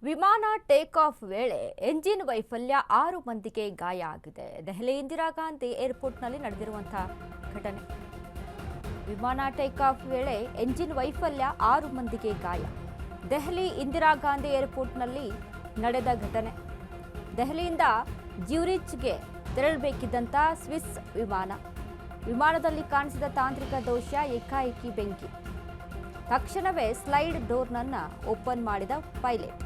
ವಿಮಾನ take off ವೇಳೆ engine ವೈಫಲ್ಯ 6 ಮಂದಿಗೆ ಗಾಯ ಆಗಿದೆ. ದೆಹಲಿ ಇಂದಿರಾ ಗಾಂಧಿ ಏರ್ಪೋರ್ಟ್ನಲ್ಲಿ ನಡೆದಿರುವಂತಹ ಘಟನೆ. ವಿಮಾನ ಟೇಕ್ ಆಫ್ ವೇಳೆ ಎಂಜಿನ್ ವೈಫಲ್ಯ 6 ಮಂದಿಗೆ ಗಾಯ. ದೆಹಲಿ ಇಂದಿರಾ ಗಾಂಧಿ ಏರ್ಪೋರ್ಟ್ನಲ್ಲಿ ನಡೆದ ಘಟನೆ. ದೆಹಲಿಯಿಂದ ಜ್ಯೂರಿಚ್ಗೆ ತೆರಳಬೇಕಿದ್ದಂಥ ಸ್ವಿಸ್ ವಿಮಾನದಲ್ಲಿ ಕಾಣಿಸಿದ ತಾಂತ್ರಿಕ ದೋಷ, ಏಕಾಏಕಿ ಬೆಂಕಿ. ತಕ್ಷಣವೇ ಸ್ಲೈಡ್ ಡೋರ್ನನ್ನು ಓಪನ್ ಮಾಡಿದ ಪೈಲಟ್.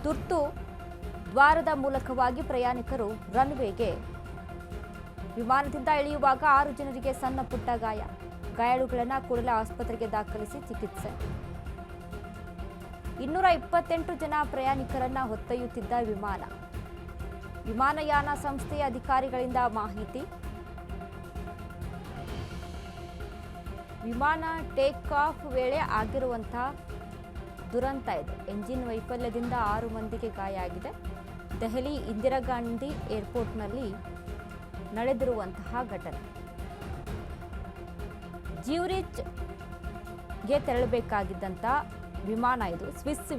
ತುರ್ತು ದ್ವಾರದ ಮೂಲಕವಾಗಿ ಪ್ರಯಾಣಿಕರು ರನ್ವೇಗೆ ವಿಮಾನದಿಂದ ಇಳಿಯುವಾಗ 6 ಜನರಿಗೆ ಸಣ್ಣ ಪುಟ್ಟ ಗಾಯಾಳುಗಳನ್ನು ಕೂಡಲೇ ಆಸ್ಪತ್ರೆಗೆ ದಾಖಲಿಸಿ ಚಿಕಿತ್ಸೆ. 228 ಜನ ಪ್ರಯಾಣಿಕರನ್ನ ಹೊತ್ತೊಯ್ಯುತ್ತಿದ್ದ ವಿಮಾನಯಾನ ಸಂಸ್ಥೆಯ ಅಧಿಕಾರಿಗಳಿಂದ ಮಾಹಿತಿ. ವಿಮಾನ ಟೇಕ್ ಆಫ್ ವೇಳೆ ಆಗಿರುವಂತಹ ದುರಂತ ಇದೆ. ಎಂಜಿನ್ ವೈಫಲ್ಯದಿಂದ 6 ಮಂದಿಗೆ ಗಾಯ ಆಗಿದೆ. ದೆಹಲಿ ಇಂದಿರಾ ಗಾಂಧಿ ಏರ್ಪೋರ್ಟ್ನಲ್ಲಿ ನಡೆದಿರುವಂತಹ ಘಟನೆ. ಜ್ಯೂರಿಚ್ಗೆ ತೆರಳಬೇಕಾಗಿದ್ದಂಥ ವಿಮಾನ ಇದು, ಸ್ವಿಸ್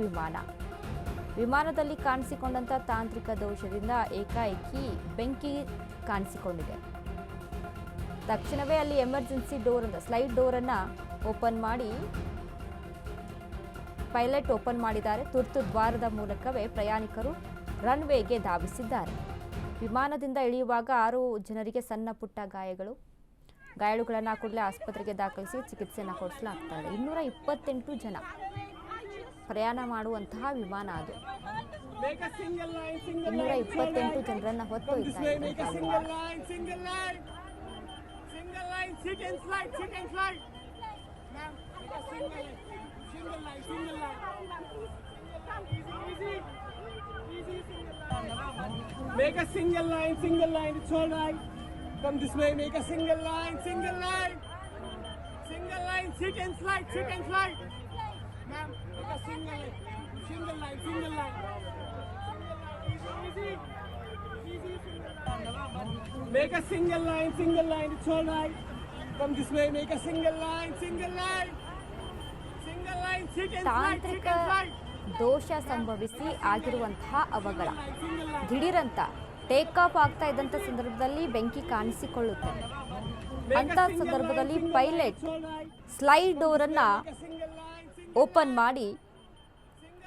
ವಿಮಾನದಲ್ಲಿ ಕಾಣಿಸಿಕೊಂಡಂಥ ತಾಂತ್ರಿಕ ದೋಷದಿಂದ ಏಕಾಏಕಿ ಬೆಂಕಿ ಕಾಣಿಸಿಕೊಂಡಿದೆ. ತಕ್ಷಣವೇ ಅಲ್ಲಿ ಎಮರ್ಜೆನ್ಸಿ ಸ್ಲೈಡ್ ಡೋರನ್ನು ಪೈಲಟ್ ಓಪನ್ ಮಾಡಿದ್ದಾರೆ. ತುರ್ತು ದ್ವಾರದ ಮೂಲಕವೇ ಪ್ರಯಾಣಿಕರು ರನ್ವೇಗೆ ಧಾವಿಸಿದ್ದಾರೆ. ವಿಮಾನದಿಂದ ಇಳಿಯುವಾಗ 6 ಜನರಿಗೆ ಸಣ್ಣ ಪುಟ್ಟ ಗಾಯಾಳುಗಳನ್ನು ಕೂಡಲೇ ಆಸ್ಪತ್ರೆಗೆ ದಾಖಲಿಸಿ ಚಿಕಿತ್ಸೆಯನ್ನು ಕೊಡಿಸಲಾಗ್ತಾ ಇದೆ. 228 ಜನ ಪ್ರಯಾಣ ಮಾಡುವಂತಹ ವಿಮಾನ ಅದು. 228 ಜನರನ್ನ ಹೊತ್ತೊಯ್ತಾ Make a single line, it's all right. Come this way, make a single line. Single line, sit and slide. Ma'am, make a single line. Easy. Make a single line, it's all right. Come this way, make a single line. Sit and ತಾಂತ್ರಿಕ ದೋಷ ಸಂಭವಿಸಿ ಆಗಿರುವಂತಹ ಅವಘಡ. ದಿಢೀರಂತ take off ಆಗ್ತಾ ಇದ್ದಂಥ ಸಂದರ್ಭದಲ್ಲಿ ಬೆಂಕಿ ಕಾಣಿಸಿಕೊಳ್ಳುತ್ತೆ. ಅಂತ ಸಂದರ್ಭದಲ್ಲಿ ಪೈಲಟ್ ಸ್ಲೈಡ್ ಡೋರನ್ನು ಓಪನ್ ಮಾಡಿ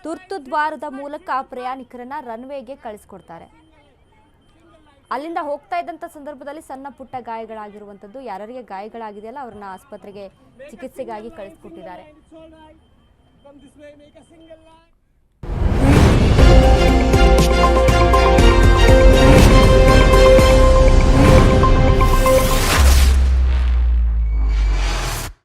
ತುರ್ತು ದ್ವಾರದ ಮೂಲಕ ಪ್ರಯಾಣಿಕರನ್ನ ರನ್ವೇಗೆ ಕಳಿಸ್ಕೊಡ್ತಾರೆ. ಅಲ್ಲಿಂದ ಹೋಗ್ತಾ ಇದ್ದಂಥ ಸಂದರ್ಭದಲ್ಲಿ ಸಣ್ಣ ಪುಟ್ಟ ಗಾಯಗಳಾಗಿರುವಂಥದ್ದು. ಯಾರಿಗೆ ಗಾಯಗಳಾಗಿದೆಯಲ್ಲ ಅವ್ರನ್ನ ಆಸ್ಪತ್ರೆಗೆ ಚಿಕಿತ್ಸೆಗಾಗಿ ಕಳಿಸ್ಕೊಟ್ಟಿದ್ದಾರೆ. Come this way, make a single line.